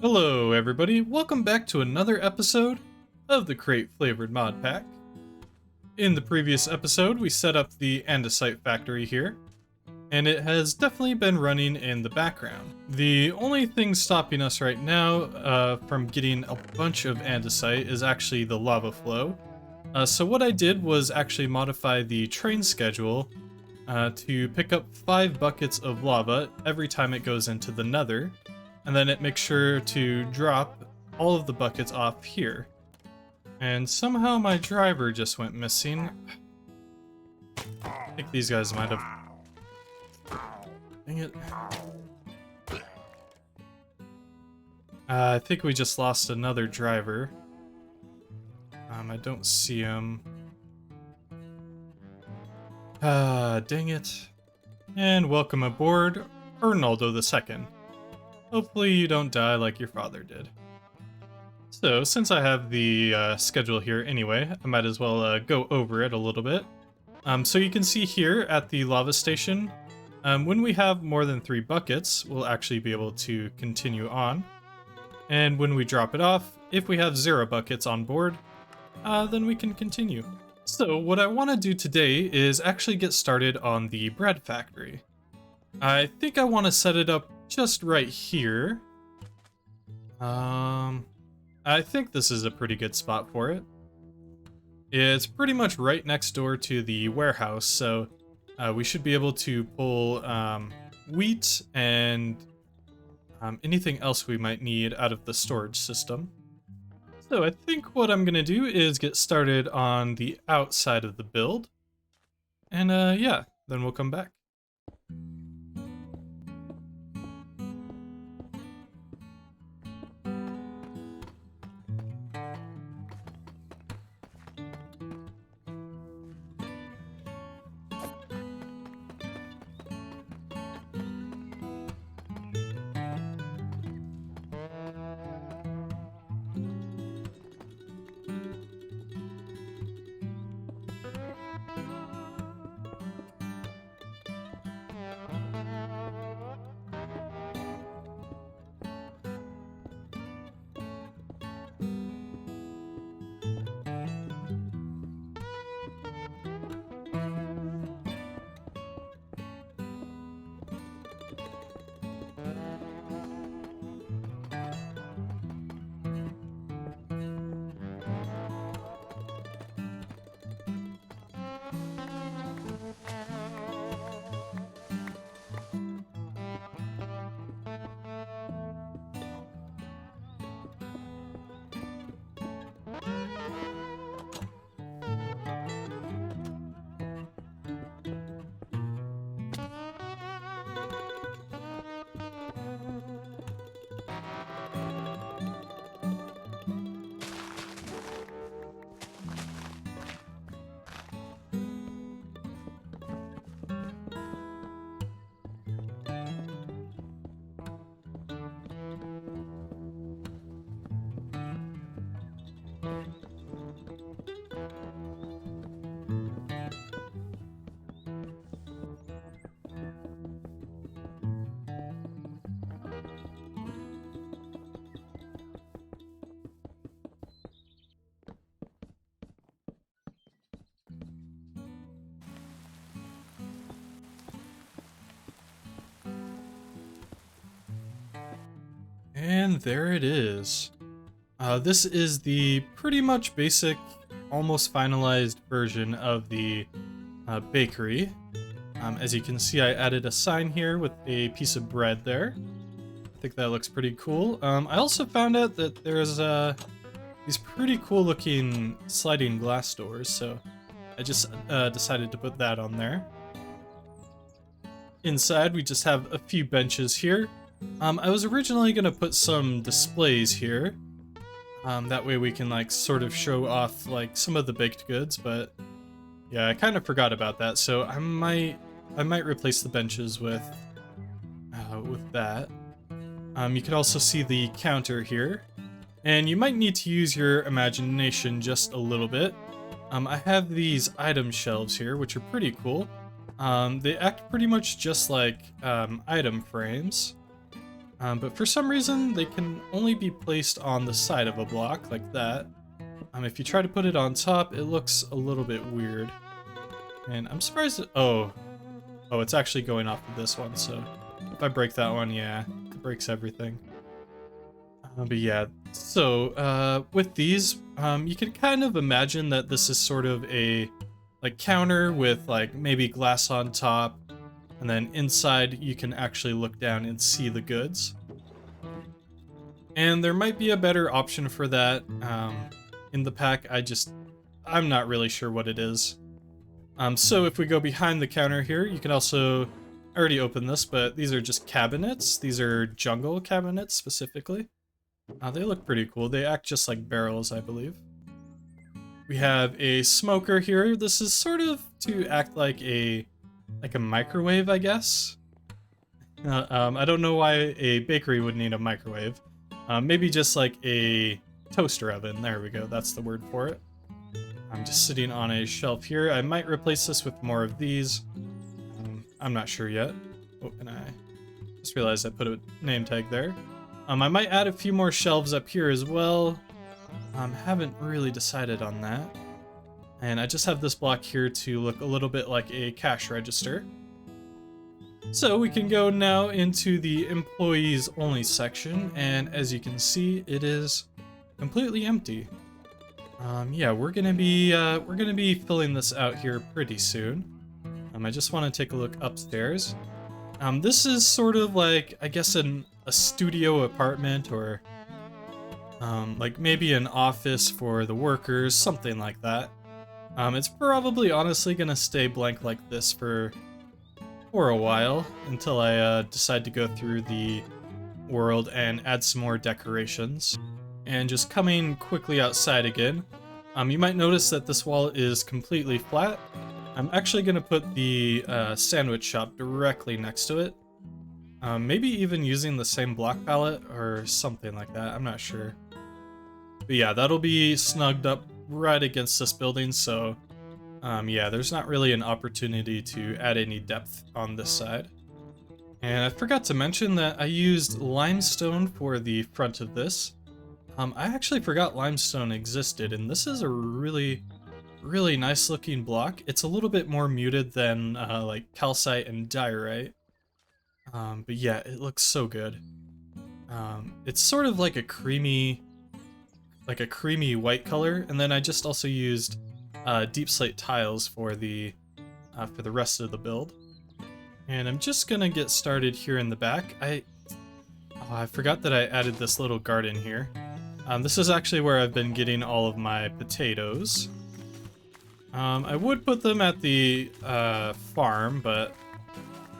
Hello everybody, welcome back to another episode of the Crate Flavored Mod Pack. In the previous episode, we set up the andesite factory here, and it has definitely been running in the background. The only thing stopping us right now from getting a bunch of andesite is actually the lava flow. So what I did was actually modify the train schedule to pick up 5 buckets of lava every time it goes into the nether. And then it makes sure to drop all of the buckets off here. And somehow my driver just went missing. I think these guys might have... Dang it. I think we just lost another driver. I don't see him. Dang it. And welcome aboard, Arnaldo II. Hopefully you don't die like your father did. So, since I have the schedule here anyway, I might as well go over it a little bit. So you can see here at the lava station, when we have more than 3 buckets, we'll actually be able to continue on. And when we drop it off, if we have 0 buckets on board, then we can continue. So what I want to do today is actually get started on the bread factory. I think I want to set it up just right here. I think this is a pretty good spot for it. It's pretty much right next door to the warehouse, so we should be able to pull wheat and anything else we might need out of the storage system. So I think what I'm gonna do is get started on the outside of the build, and yeah, then we'll come back. And there it is. This is the pretty much basic, almost finalized version of the bakery. As you can see, I added a sign here with a piece of bread there. I think that looks pretty cool. I also found out that there's these pretty cool looking sliding glass doors, so I just decided to put that on there. Inside, we just have a few benches here. I was originally going to put some displays here. That way we can like sort of show off like some of the baked goods, but yeah, I kind of forgot about that, so I might replace the benches with that. You can also see the counter here, and you might need to use your imagination just a little bit. I have these item shelves here, which are pretty cool. They act pretty much just like item frames. But for some reason, they can only be placed on the side of a block like that. If you try to put it on top, it looks a little bit weird. And I'm surprised oh, it's actually going off of this one, so if I break that one, yeah, it breaks everything. But yeah, so with these, you can kind of imagine that this is sort of a counter with like maybe glass on top, and then inside you can actually look down and see the goods. And there might be a better option for that in the pack. I'm not really sure what it is. So if we go behind the counter here, you can also, I already opened this, but these are just cabinets. These are jungle cabinets specifically. They look pretty cool. They act just like barrels, I believe. We have a smoker here. This is sort of to act like a microwave, I guess. I don't know why a bakery would need a microwave. Maybe just like a toaster oven. There we go. That's the word for it. I'm just sitting on a shelf here. I might replace this with more of these. I'm not sure yet. Oh, and I just realized I put a name tag there. I might add a few more shelves up here as well. Haven't really decided on that. And I just have this block here to look a little bit like a cash register. So we can go now into the employees only section, and as you can see, it is completely empty. Yeah, we're gonna be filling this out here pretty soon. I just want to take a look upstairs. This is sort of like, I guess, a studio apartment, or like maybe an office for the workers, something like that. It's probably honestly gonna stay blank like this for a while until I decide to go through the world and add some more decorations. And just coming quickly outside again, you might notice that this wall is completely flat. I'm actually going to put the sandwich shop directly next to it. Maybe even using the same block palette or something like that, I'm not sure. But yeah, that'll be snugged up right against this building, so yeah, there's not really an opportunity to add any depth on this side. And I forgot to mention that I used limestone for the front of this. I actually forgot limestone existed, and this is a really nice looking block. It's a little bit more muted than like calcite and diorite. But yeah, it looks so good. It's sort of like a creamy white color, and then I just also used deep slate tiles for the rest of the build. And I'm just gonna get started here in the back. I forgot that I added this little garden here. This is actually where I've been getting all of my potatoes. I would put them at the farm, but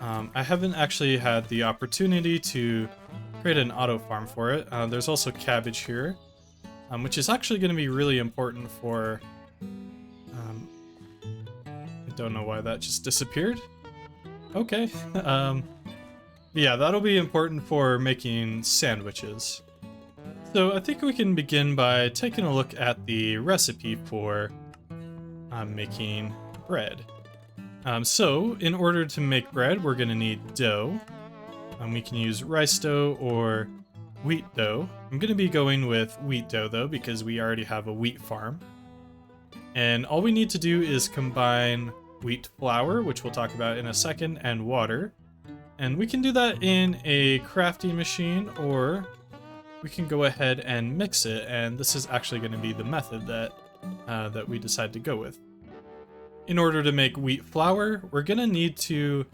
I haven't actually had the opportunity to create an auto farm for it. There's also cabbage here, which is actually going to be really important for... I don't know why that just disappeared. Okay. Yeah, that'll be important for making sandwiches. So I think we can begin by taking a look at the recipe for making bread. So in order to make bread, we're going to need dough. We can use rice dough or wheat dough. I'm going to be going with wheat dough though, because we already have a wheat farm. And all we need to do is combine wheat flour, which we'll talk about in a second, and water. And we can do that in a crafting machine, or we can go ahead and mix it, and this is actually going to be the method that we decide to go with. In order to make wheat flour, we're going to need to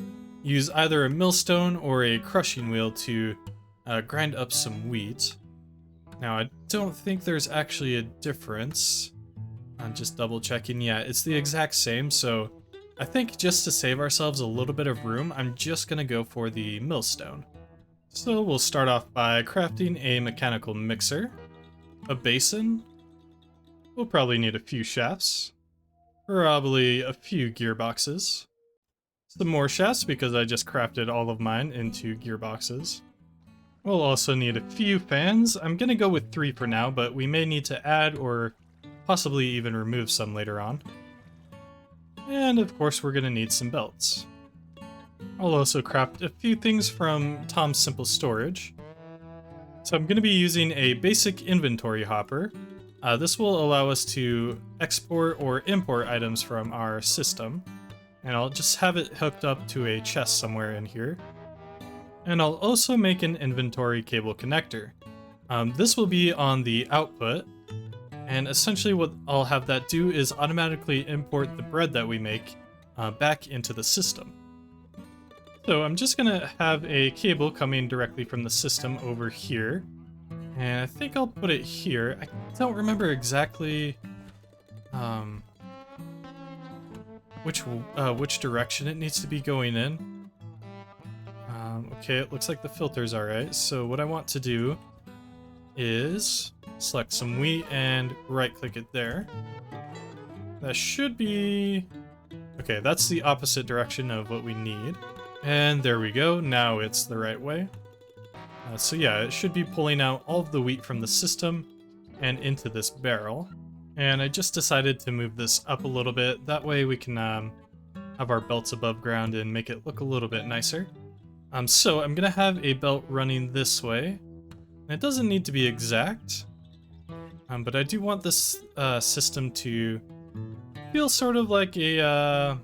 use either a millstone or a crushing wheel to grind up some wheat. Now, I don't think there's actually a difference. I'm just double checking. Yeah, it's the exact same, so I think just to save ourselves a little bit of room, I'm just going to go for the millstone. So we'll start off by crafting a mechanical mixer, a basin. We'll probably need a few shafts, probably a few gearboxes, some more shafts because I just crafted all of mine into gearboxes. We'll also need a few fans. I'm going to go with 3 for now, but we may need to add or possibly even remove some later on. And of course we're going to need some belts. I'll also craft a few things from Tom's Simple Storage. So I'm going to be using a basic inventory hopper. This will allow us to export or import items from our system. And I'll just have it hooked up to a chest somewhere in here. And I'll also make an inventory cable connector. This will be on the output. And essentially what I'll have that do is automatically import the bread that we make back into the system. So I'm just going to have a cable coming directly from the system over here. And I think I'll put it here. I don't remember exactly which direction it needs to be going in. Okay, it looks like the filter's alright. So what I want to do is select some wheat and right-click it there. That should be... Okay, that's the opposite direction of what we need. And there we go, now it's the right way. So yeah, it should be pulling out all of the wheat from the system and into this barrel. And I just decided to move this up a little bit, that way we can have our belts above ground and make it look a little bit nicer. So I'm gonna have a belt running this way. And it doesn't need to be exact, but I do want this system to feel sort of like a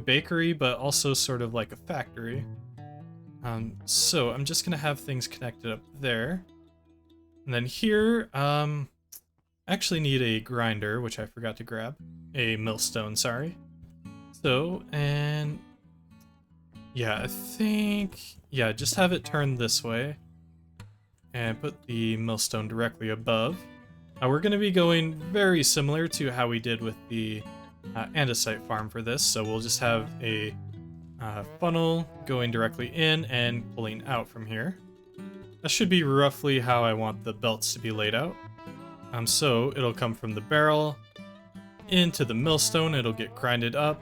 bakery, but also sort of like a factory. So I'm just gonna have things connected up there. And then here, I actually need a grinder, which I forgot to grab. A millstone, sorry. So, and yeah, I think, yeah, just have it turned this way. And put the millstone directly above. We're gonna be going very similar to how we did with the andesite farm for this, so we'll just have a funnel going directly in and pulling out from here. That should be roughly how I want the belts to be laid out. So it'll come from the barrel into the millstone, it'll get grinded up,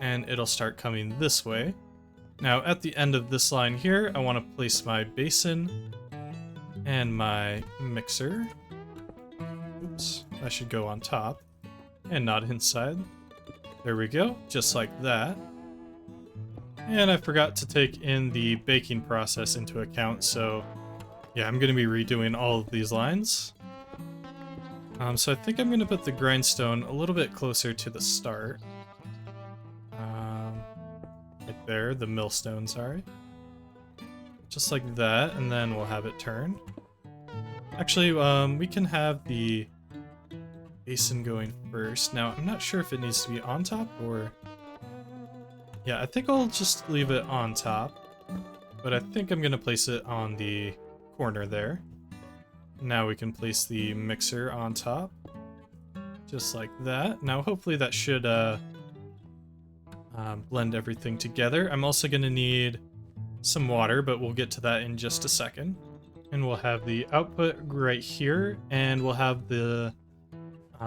and it'll start coming this way. Now at the end of this line here, I want to place my basin and my mixer. Oops, that should go on top and not inside. There we go, just like that. And I forgot to take in the baking process into account, so yeah, I'm going to be redoing all of these lines. So I think I'm going to put the grindstone a little bit closer to the start. Right there, the millstone, sorry. Just like that, and then we'll have it turn. Actually, we can have the basin going first. Now, I'm not sure if it needs to be on top or... Yeah, I think I'll just leave it on top. But I think I'm going to place it on the corner there. Now we can place the mixer on top. Just like that. Now, hopefully that should blend everything together. I'm also going to need some water, but we'll get to that in just a second. And we'll have the output right here, and we'll have the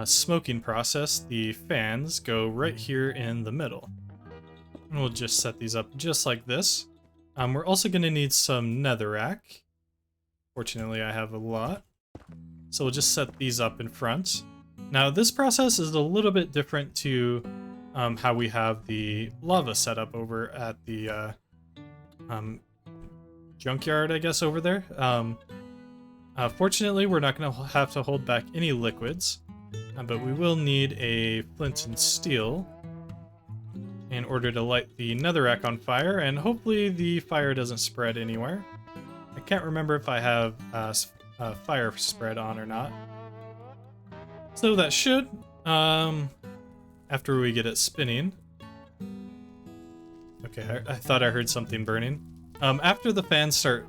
smoking process, the fans, go right here in the middle. And we'll just set these up just like this. We're also going to need some netherrack. Fortunately, I have a lot. So we'll just set these up in front. Now, this process is a little bit different to how we have the lava set up over at the junkyard, I guess, over there. Fortunately, we're not going to have to hold back any liquids, but we will need a flint and steel in order to light the netherrack on fire, and hopefully the fire doesn't spread anywhere. I can't remember if I have fire spread on or not. So that should, after we get it spinning. Okay, I thought I heard something burning. After the fans start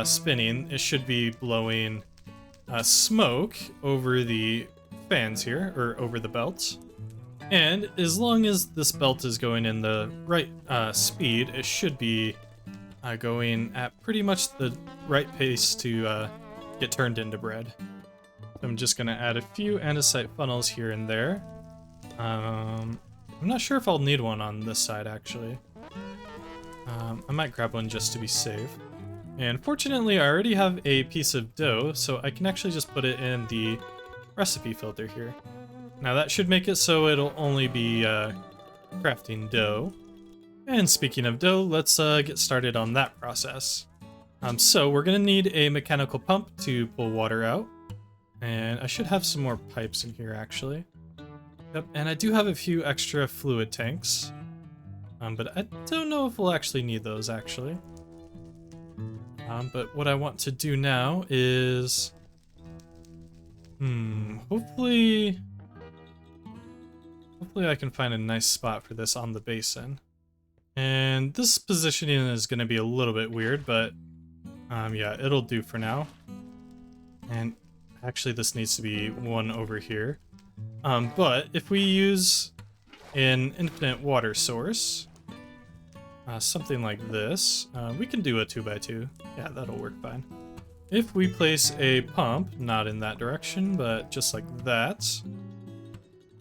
spinning, it should be blowing smoke over the fans here, or over the belts. And as long as this belt is going in the right speed, it should be going at pretty much the right pace to get turned into bread. I'm just going to add a few andesite funnels here and there. I'm not sure if I'll need one on this side, actually. I might grab one just to be safe. And fortunately, I already have a piece of dough, so I can actually just put it in the recipe filter here. Now that should make it so it'll only be crafting dough. And speaking of dough, let's get started on that process. So we're gonna need a mechanical pump to pull water out. And I should have some more pipes in here, actually. Yep, and I do have a few extra fluid tanks. But I don't know if we'll actually need those, actually. But what I want to do now is... hopefully I can find a nice spot for this on the basin. And this positioning is going to be a little bit weird, but yeah, it'll do for now. And actually this needs to be one over here. But if we use an infinite water source, something like this, we can do a 2x2. Yeah, that'll work fine. If we place a pump, not in that direction, but just like that,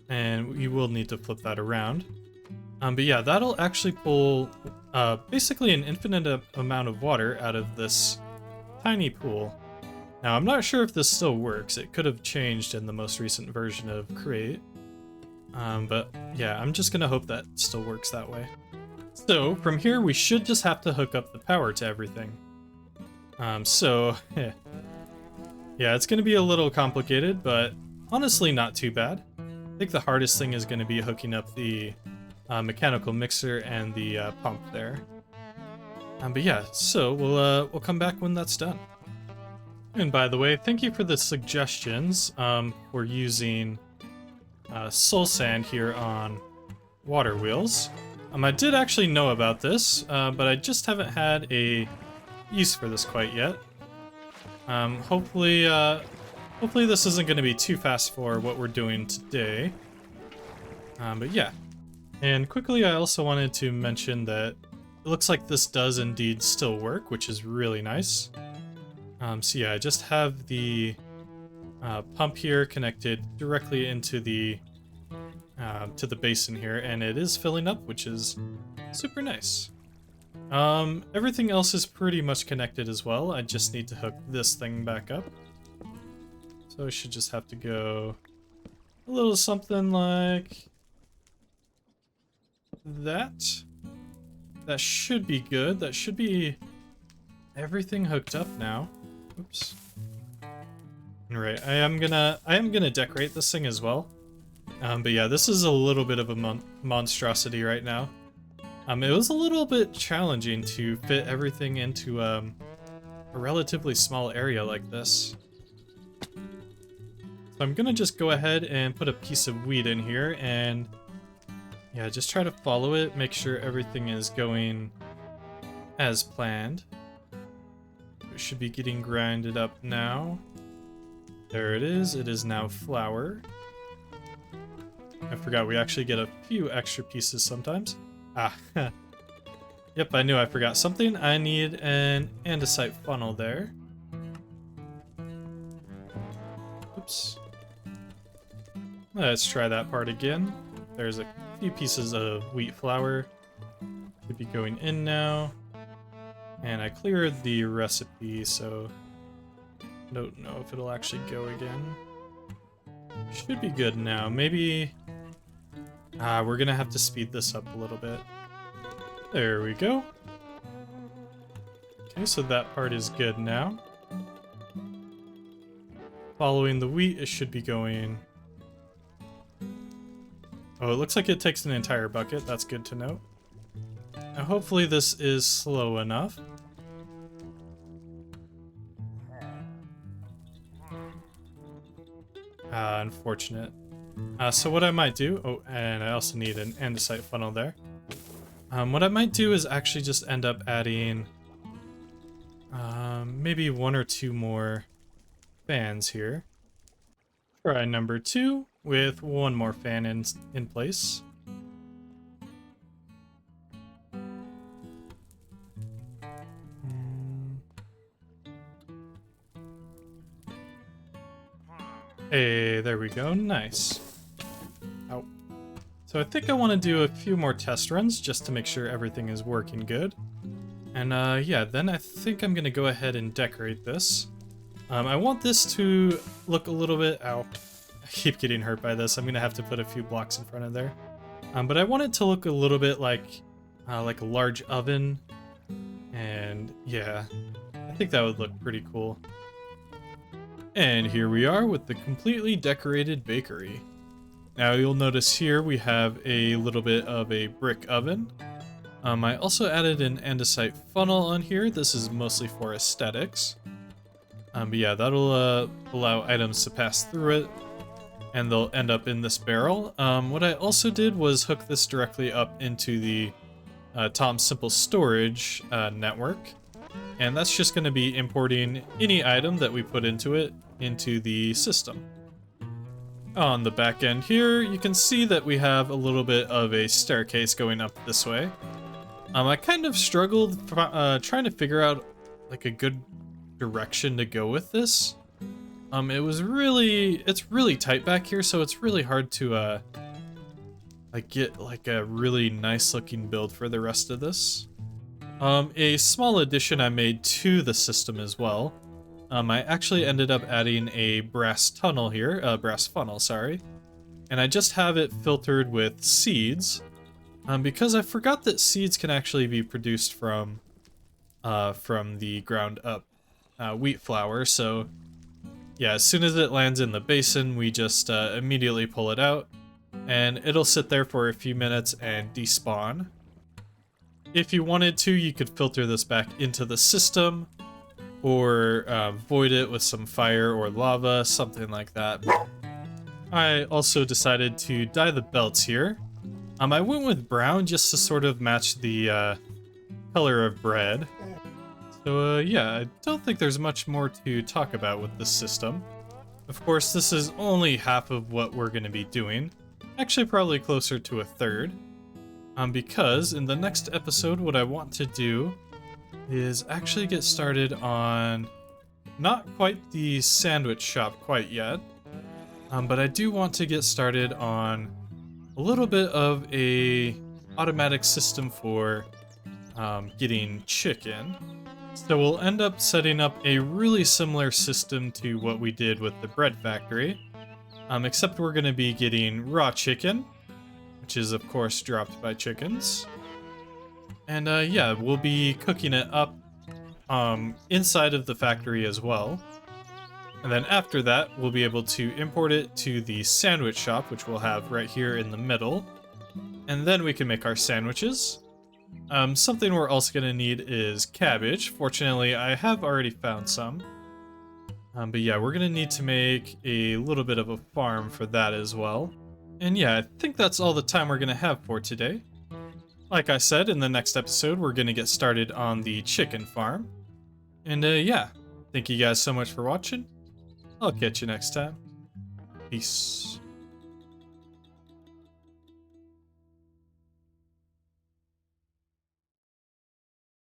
and you will need to flip that around. But yeah, that'll actually pull basically an infinite amount of water out of this tiny pool. Now, I'm not sure if this still works. It could have changed in the most recent version of Create. But yeah, I'm just gonna hope that still works that way. So from here, we should just have to hook up the power to everything. Yeah, it's gonna be a little complicated, but honestly not too bad. I think the hardest thing is gonna be hooking up the mechanical mixer and the pump there. But yeah, so we'll come back when that's done. And by the way, thank you for the suggestions for using soul sand here on water wheels. I did actually know about this, but I just haven't had a use for this quite yet. Hopefully this isn't going to be too fast for what we're doing today. But yeah. And quickly, I also wanted to mention that it looks like this does indeed still work, which is really nice. So yeah, I just have the pump here connected directly into the to the basin here, and it is filling up, which is super nice. Everything else is pretty much connected as well. I just need to hook this thing back up. So I should just have to go a little something like that. That should be good. That should be everything hooked up now. Oops. Alright, I am gonna decorate this thing as well. But yeah, this is a little bit of a monstrosity right now. It was a little bit challenging to fit everything into a relatively small area like this. So I'm gonna just go ahead and put a piece of wheat in here and yeah, just try to follow it, make sure everything is going as planned. It should be getting grinded up now. There it is now flour. I forgot we actually get a few extra pieces sometimes. Ah, yep, I knew I forgot something. I need an andesite funnel there. Oops. Let's try that part again. There's a few pieces of wheat flour. Should be going in now. And I cleared the recipe, so don't know if it'll actually go again. Should be good now. Maybe we're gonna have to speed this up a little bit. There we go. Okay, so that part is good now. Following the wheat, it should be going... Oh, it looks like it takes an entire bucket. That's good to know. Now, hopefully this is slow enough. Unfortunate. So what I might do... Oh, and I also need an andesite funnel there. What I might do is actually just end up adding... maybe one or two more fans here. Try number 2 with one more fan in place. Hey, there we go. Nice. Oh. So I think I want to do a few more test runs just to make sure everything is working good. And yeah, then I think I'm going to go ahead and decorate this. I want this to look a little bit... Ow. I keep getting hurt by this. I'm going to have to put a few blocks in front of there. But I want it to look a little bit like a large oven. And yeah. I think that would look pretty cool. And here we are with the completely decorated bakery. Now you'll notice here we have a little bit of a brick oven. I also added an andesite funnel on here. This is mostly for aesthetics. But yeah, that'll allow items to pass through it, and they'll end up in this barrel. What I also did was hook this directly up into the Tom Simple storage network. And that's just going to be importing any item that we put into it into the system. On the back end here, you can see that we have a little bit of a staircase going up this way. I kind of struggled trying to figure out like a good direction to go with this. It's really tight back here, so it's really hard to like get like a really nice looking build for the rest of this. A small addition I made to the system as well. I actually ended up adding a brass funnel here, sorry. And I just have it filtered with seeds, because I forgot that seeds can actually be produced from the ground up wheat flour. So yeah, as soon as it lands in the basin, we just immediately pull it out, and it'll sit there for a few minutes and despawn. If you wanted to, you could filter this back into the system, or void it with some fire or lava, something like that. I also decided to dye the belts here. I went with brown just to sort of match the color of bread. So yeah, I don't think there's much more to talk about with this system. Of course, this is only half of what we're going to be doing. Actually, probably closer to a third. Because in the next episode, what I want to do is actually get started on not quite the sandwich shop quite yet, but I do want to get started on a little bit of a automatic system for getting chicken. So we'll end up setting up a really similar system to what we did with the bread factory, except we're going to be getting raw chicken, which is of course dropped by chickens. And yeah, we'll be cooking it up inside of the factory as well. And then after that, we'll be able to import it to the sandwich shop, which we'll have right here in the middle. And then we can make our sandwiches. Something we're also going to need is cabbage. Fortunately, I have already found some. But yeah, we're going to need to make a little bit of a farm for that as well. And yeah, I think that's all the time we're going to have for today. Like I said, in the next episode, we're going to get started on the chicken farm. And yeah, thank you guys so much for watching. I'll catch you next time. Peace.